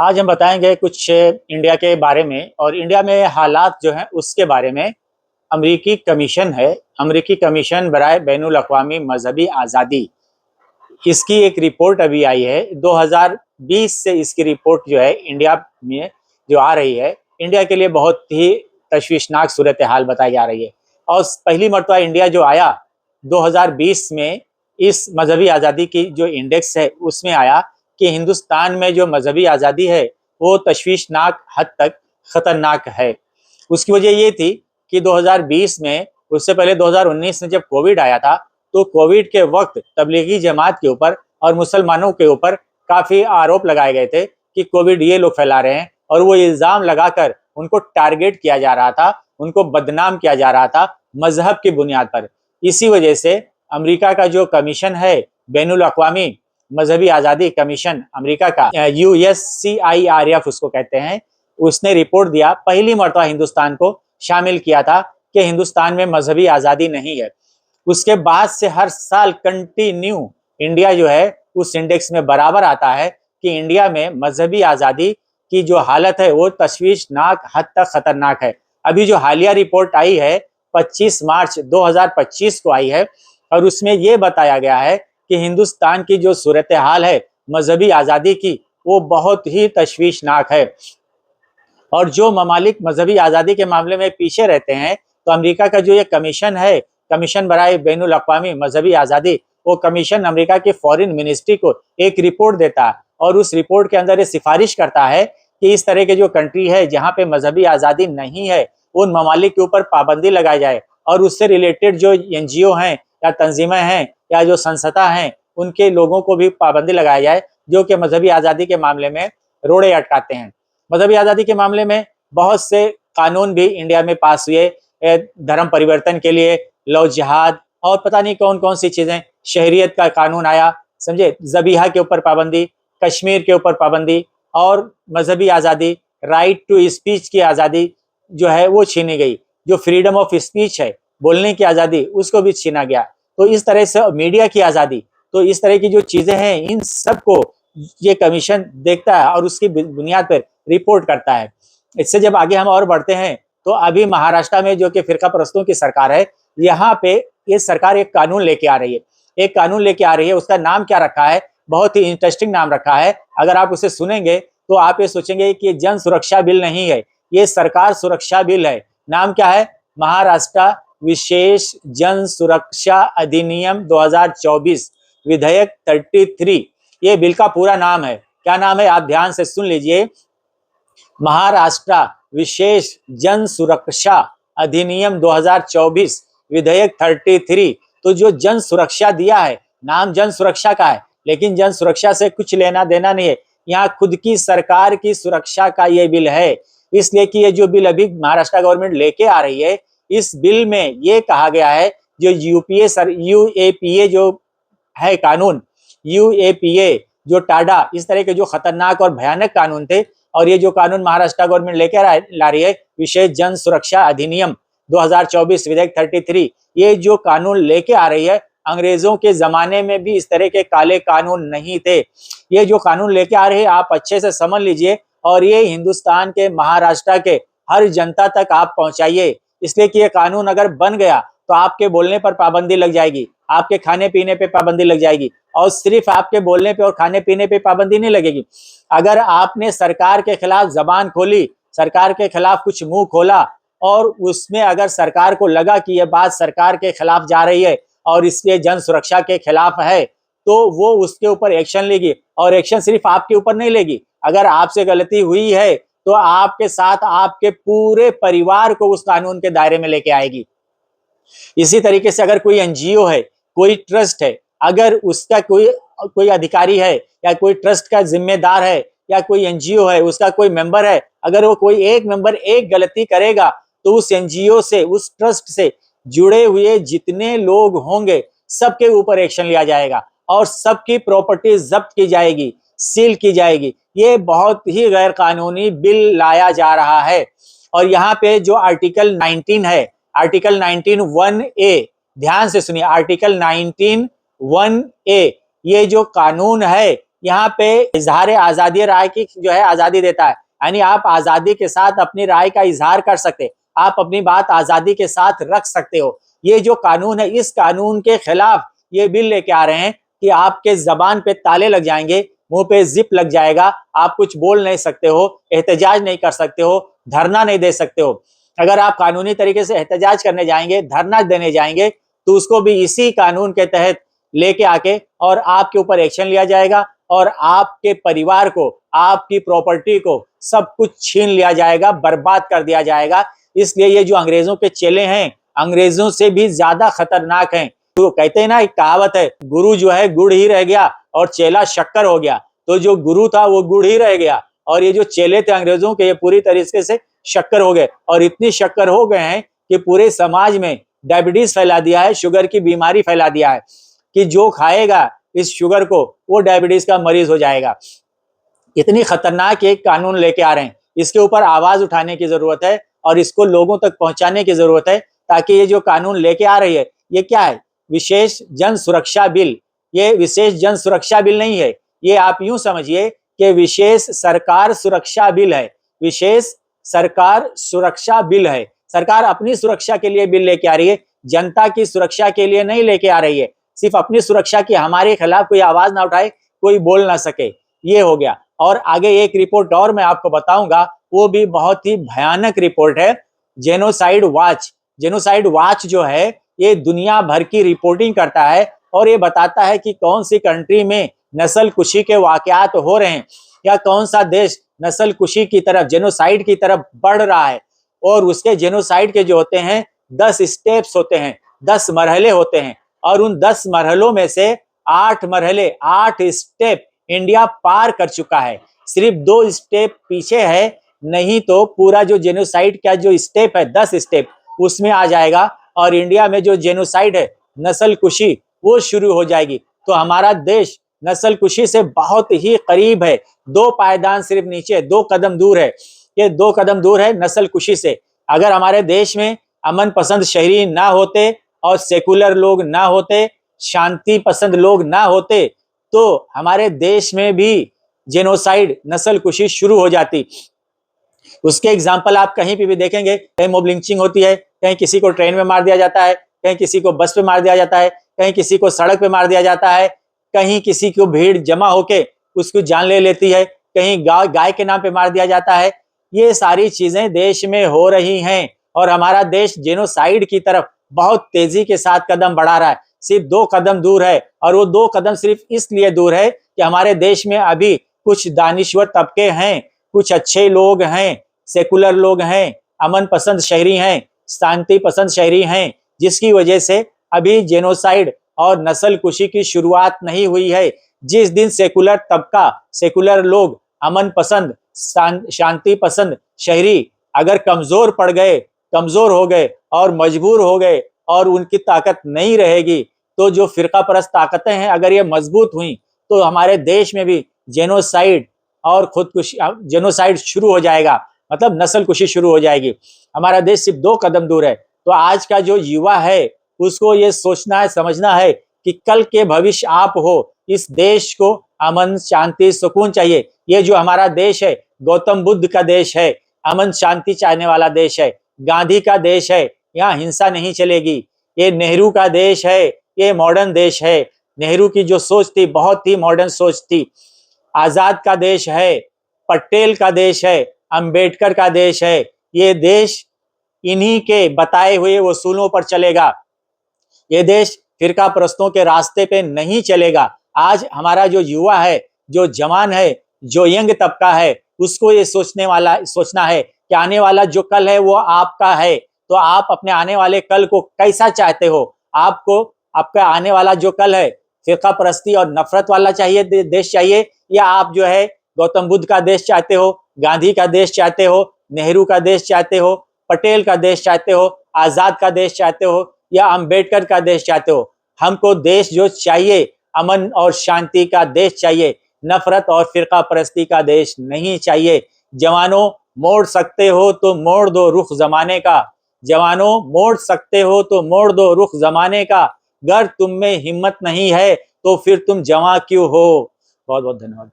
आज हम बताएंगे कुछ इंडिया के बारे में और इंडिया में हालात जो हैं उसके बारे में। अमरीकी कमीशन है, अमरीकी कमीशन बराए बैनुल अक़वामी मजहबी आज़ादी, इसकी एक रिपोर्ट अभी आई है 2020 से। इसकी रिपोर्ट जो है इंडिया में जो आ रही है, इंडिया के लिए बहुत ही तशवीशनाक सूरत हाल बताई जा रही है। और पहली मरतबा इंडिया जो आया 2020 में, इस मजहबी आज़ादी की जो इंडेक्स है उसमें आया कि हिंदुस्तान में जो मजहबी आज़ादी है वो तशवीशनाक हद तक ख़तरनाक है। उसकी वजह ये थी कि 2020 में, उससे पहले 2019 में जब कोविड आया था, तो कोविड के वक्त तबलीगी जमात के ऊपर और मुसलमानों के ऊपर काफ़ी आरोप लगाए गए थे कि कोविड ये लोग फैला रहे हैं, और वो इल्ज़ाम लगाकर उनको टारगेट किया जा रहा था, उनको बदनाम किया जा रहा था मजहब की बुनियाद पर। इसी वजह से अमेरिका का जो कमीशन है, बैनुल अक़वामी मजहबी आज़ादी कमीशन अमेरिका का, USCIRF उसको कहते हैं, उसने रिपोर्ट दिया, पहली मरतबा हिंदुस्तान को शामिल किया था कि हिंदुस्तान में मजहबी आज़ादी नहीं है। उसके बाद से हर साल कंटिन्यू इंडिया जो है उस इंडेक्स में बराबर आता है कि इंडिया में मजहबी आज़ादी की जो हालत है वो तशवीशनाक हद तक खतरनाक है। अभी जो हालिया रिपोर्ट आई है 25 मार्च 2025 को आई है, और उसमें ये बताया गया है कि हिंदुस्तान की जो सूरत हाल है मजहबी आज़ादी की, वो बहुत ही तशवीशनाक है। और जो ममालिक मजहबी आज़ादी के मामले में पीछे रहते हैं, तो अमेरिका का जो ये कमीशन है, कमीशन बराए बैनुल अक़वामी मजहबी आज़ादी, वो कमीशन अमेरिका की फॉरेन मिनिस्ट्री को एक रिपोर्ट देता है, और उस रिपोर्ट के अंदर ये सिफारिश करता है कि इस तरह के जो कंट्री है जहाँ पे मजहबी आज़ादी नहीं है, उन ममालिक के ऊपर पाबंदी लगाई जाए, और उससे रिलेटेड जो NGO हैं या तंजीमें हैं या जो संस्था हैं, उनके लोगों को भी पाबंदी लगाई जाए जो कि मजहबी आज़ादी के मामले में रोड़े अटकाते हैं। मजहबी आज़ादी के मामले में बहुत से कानून भी इंडिया में पास हुए, धर्म परिवर्तन के लिए, लव जिहाद और पता नहीं कौन कौन सी चीज़ें, शहरियत का कानून आया, समझे, ज़बीहा के ऊपर पाबंदी, कश्मीर के ऊपर पाबंदी, और मजहबी आज़ादी, राइट टू स्पीच की आज़ादी जो है वो छीनी गई। जो फ्रीडम ऑफ स्पीच है, बोलने की आज़ादी, उसको भी छीना गया। तो इस तरह से मीडिया की आज़ादी, तो इस तरह की जो चीज़ें हैं, इन सब को ये कमीशन देखता है और उसकी बुनियाद पर रिपोर्ट करता है। इससे जब आगे हम और बढ़ते हैं, तो अभी महाराष्ट्र में जो कि फिरका परस्तों की सरकार है, यहाँ पे ये सरकार एक कानून लेके आ रही है। एक कानून लेके आ रही है, उसका नाम क्या रखा है, बहुत ही इंटरेस्टिंग नाम रखा है। अगर आप उसे सुनेंगे तो आप ये सोचेंगे कि ये जन सुरक्षा बिल नहीं है, ये सरकार सुरक्षा बिल है। नाम क्या है? महाराष्ट्र विशेष जन सुरक्षा अधिनियम 2024 विधेयक 33, ये बिल का पूरा नाम है। क्या नाम है? आप ध्यान से सुन लीजिए, महाराष्ट्र विशेष जन सुरक्षा अधिनियम 2024 विधेयक 33। तो जो जन सुरक्षा दिया है, नाम जन सुरक्षा का है, लेकिन जन सुरक्षा से कुछ लेना देना नहीं है। यहाँ खुद की सरकार की सुरक्षा का ये बिल है। इसलिए कि ये जो बिल अभी महाराष्ट्र गवर्नमेंट लेके आ रही है, इस बिल में ये कहा गया है, जो UAPA जो है कानून, UAPA जो टाडा, इस तरह के जो खतरनाक और भयानक कानून थे, और ये जो कानून महाराष्ट्र गवर्नमेंट लेकर ला रही है, विशेष जन सुरक्षा अधिनियम 2024 विधेयक 33, ये जो कानून लेके आ रही है, अंग्रेजों के जमाने में भी इस तरह के काले कानून नहीं थे। ये जो कानून लेके आ रहे हैं, आप अच्छे से समझ लीजिए, और ये हिंदुस्तान के, महाराष्ट्र के हर जनता तक आप पहुंचाइए। इसलिए कि ये कानून अगर बन गया तो आपके बोलने पर पाबंदी लग जाएगी, आपके खाने पीने पे पाबंदी लग जाएगी, और सिर्फ आपके बोलने पे और खाने पीने पे पाबंदी नहीं लगेगी। अगर आपने सरकार के खिलाफ जबान खोली, सरकार के खिलाफ कुछ मुंह खोला, और उसमें अगर सरकार को लगा कि यह बात सरकार के खिलाफ जा रही है और इसलिए जन सुरक्षा के खिलाफ है, तो वो उसके ऊपर एक्शन लेगी। और एक्शन सिर्फ आपके ऊपर नहीं लेगी, अगर आपसे गलती हुई है तो आपके साथ आपके पूरे परिवार को उस कानून के दायरे में लेके आएगी। इसी तरीके से अगर कोई NGO है, कोई ट्रस्ट है, अगर उसका कोई अधिकारी है या कोई ट्रस्ट का जिम्मेदार है या कोई NGO है, उसका कोई मेंबर है, अगर वो कोई एक मेंबर एक गलती करेगा, तो उस NGO से, उस ट्रस्ट से जुड़े हुए जितने लोग होंगे, सबके ऊपर एक्शन लिया जाएगा और सबकी प्रॉपर्टी जब्त की जाएगी, सील की जाएगी। ये बहुत ही गैर कानूनी बिल लाया जा रहा है। और यहाँ पे जो आर्टिकल 19 है, आर्टिकल 19 1A, ध्यान से सुनिए, आर्टिकल 19 1A, ये जो कानून है यहाँ पे इजहार आजादी राय की जो है आजादी देता है, यानी आप आजादी के साथ अपनी राय का इजहार कर सकते, आप अपनी बात आजादी के साथ रख सकते हो। ये जो कानून है, इस कानून के खिलाफ ये बिल लेके आ रहे हैं कि आपके जबान पे ताले लग जाएंगे, मुंह पे जिप लग जाएगा, आप कुछ बोल नहीं सकते हो, एहतजाज नहीं कर सकते हो, धरना नहीं दे सकते हो। अगर आप कानूनी तरीके से एहतजाज करने जाएंगे, धरना देने जाएंगे, तो उसको भी इसी कानून के तहत लेके आके और आपके ऊपर एक्शन लिया जाएगा और आपके परिवार को, आपकी प्रॉपर्टी को सब कुछ छीन लिया जाएगा, बर्बाद कर दिया जाएगा। इसलिए ये जो अंग्रेजों के चेले हैं, अंग्रेजों से भी ज्यादा खतरनाक हैं। तो कहते हैं ना, एक कहावत है, गुरु जो है गुड़ ही रह गया और चेला शक्कर हो गया। तो जो गुरु था वो गुड़ ही रह गया और ये जो चेले थे अंग्रेजों के, ये पूरी तरीके से शक्कर हो गए। और इतनी शक्कर हो गए हैं कि पूरे समाज में डायबिटीज फैला दिया है, शुगर की बीमारी फैला दिया है कि जो खाएगा इस शुगर को वो डायबिटीज का मरीज हो जाएगा। इतनी खतरनाक एक कानून लेके आ रहे हैं, इसके ऊपर आवाज उठाने की जरूरत है और इसको लोगों तक पहुंचाने की जरूरत है, ताकि ये जो कानून लेके आ रही है, ये क्या है, विशेष जन सुरक्षा बिल। ये विशेष जन सुरक्षा बिल नहीं है, ये आप यूं समझिए कि विशेष सरकार सुरक्षा बिल है। विशेष सरकार सुरक्षा बिल है। सरकार अपनी सुरक्षा के लिए बिल लेके आ रही है, जनता की सुरक्षा के लिए नहीं लेके आ रही है। सिर्फ अपनी सुरक्षा की, हमारे खिलाफ कोई आवाज ना उठाए, कोई बोल ना सके, ये हो गया। और आगे एक रिपोर्ट और मैं आपको बताऊंगा, वो भी बहुत ही भयानक रिपोर्ट है, जेनोसाइड वॉच। जेनोसाइड वॉच जो है, ये दुनिया भर की रिपोर्टिंग करता है और ये बताता है कि कौन सी कंट्री में नस्ल कुशी के वाकयात हो रहे हैं, या कौन सा देश नस्ल कुशी की तरफ, जेनोसाइड की तरफ बढ़ रहा है। और उसके जेनोसाइड के जो होते हैं 10 स्टेप्स होते हैं, 10 मरहले होते हैं, और उन 10 मरहलों में से 8 मरहले, 8 स्टेप इंडिया पार कर चुका है। सिर्फ 2 स्टेप पीछे है, नहीं तो पूरा जो जेनोसाइड का जो स्टेप है, 10 स्टेप, उसमें आ जाएगा और इंडिया में जो जेनोसाइड है, नस्ल कुशी, वो शुरू हो जाएगी। तो हमारा देश नस्ल कुशी से बहुत ही करीब है, 2 पायदान सिर्फ नीचे, 2 कदम दूर है। ये 2 कदम दूर है नस्ल कुशी से। अगर हमारे देश में अमन पसंद शहरी ना होते और सेकुलर लोग ना होते, शांति पसंद लोग ना होते, तो हमारे देश में भी जेनोसाइड, नस्ल कुशी शुरू हो जाती। उसके एग्जाम्पल आप कहीं पे भी देखेंगे, कहीं मॉब लिंचिंग होती है, कहीं किसी को ट्रेन में मार दिया जाता है, कहीं किसी को बस पे मार दिया जाता है, कहीं किसी को सड़क पे मार दिया जाता है, कहीं किसी को भीड़ जमा होके उसकी जान ले लेती है, कहीं गाय के नाम पे मार दिया जाता है। ये सारी चीजें देश में हो रही हैं और हमारा देश जेनोसाइड की तरफ बहुत तेजी के साथ कदम बढ़ा रहा है। सिर्फ 2 कदम दूर है, और वो 2 कदम सिर्फ इसलिए दूर है कि हमारे देश में अभी कुछ दानिश्वर तबके हैं, कुछ अच्छे लोग हैं, सेकुलर लोग हैं, अमन पसंद शहरी हैं, शांति पसंद शहरी हैं, जिसकी वजह से अभी जेनोसाइड और नस्ल कुशी की शुरुआत नहीं हुई है। जिस दिन सेकुलर तबका, सेकुलर लोग, अमन पसंद, शांति पसंद शहरी अगर कमजोर पड़ गए, कमजोर हो गए और मजबूर हो गए और उनकी ताकत नहीं रहेगी, तो जो फिरका परस्त ताकतें हैं अगर ये मजबूत हुई, तो हमारे देश में भी जेनोसाइड और खुदकुशी, जेनोसाइड शुरू हो जाएगा, मतलब नस्ल कुशी शुरू हो जाएगी। हमारा देश सिर्फ 2 कदम दूर है। तो आज का जो युवा है, उसको ये सोचना है, समझना है कि कल के भविष्य आप हो। इस देश को अमन, शांति, सुकून चाहिए। ये जो हमारा देश है, गौतम बुद्ध का देश है, अमन शांति चाहने वाला देश है, गांधी का देश है, यहाँ हिंसा नहीं चलेगी। ये नेहरू का देश है, ये मॉडर्न देश है। नेहरू की जो सोच थी बहुत ही मॉडर्न सोच थी। आजाद का देश है, पटेल का देश है, अंबेडकर का देश है। ये देश इन्हीं के बताए हुए उसूलों पर चलेगा। ये देश फिरका परस्तों के रास्ते पे नहीं चलेगा। आज हमारा जो युवा है, जो जवान है, जो यंग तबका है, उसको ये सोचना है कि आने वाला जो कल है वो आपका है। तो आप अपने आने वाले कल को कैसा चाहते हो? आपको आपका आने वाला जो कल है, फिरका परस्ती और नफरत वाला चाहिए, देश चाहिए, या आप जो है गौतम बुद्ध का देश चाहते हो, गांधी का देश चाहते हो, नेहरू का देश चाहते हो, पटेल का देश चाहते हो, आजाद का देश चाहते हो, या अंबेडकर का देश चाहते हो? हमको देश जो चाहिए, अमन और शांति का देश चाहिए, नफरत और फिरका परस्ती का देश नहीं चाहिए। जवानों, मोड़ सकते हो तो मोड़ दो रुख जमाने का। जवानों, मोड़ सकते हो तो मोड़ दो रुख जमाने का। अगर तुम में हिम्मत नहीं है तो फिर तुम जवां क्यों हो? बहुत बहुत धन्यवाद।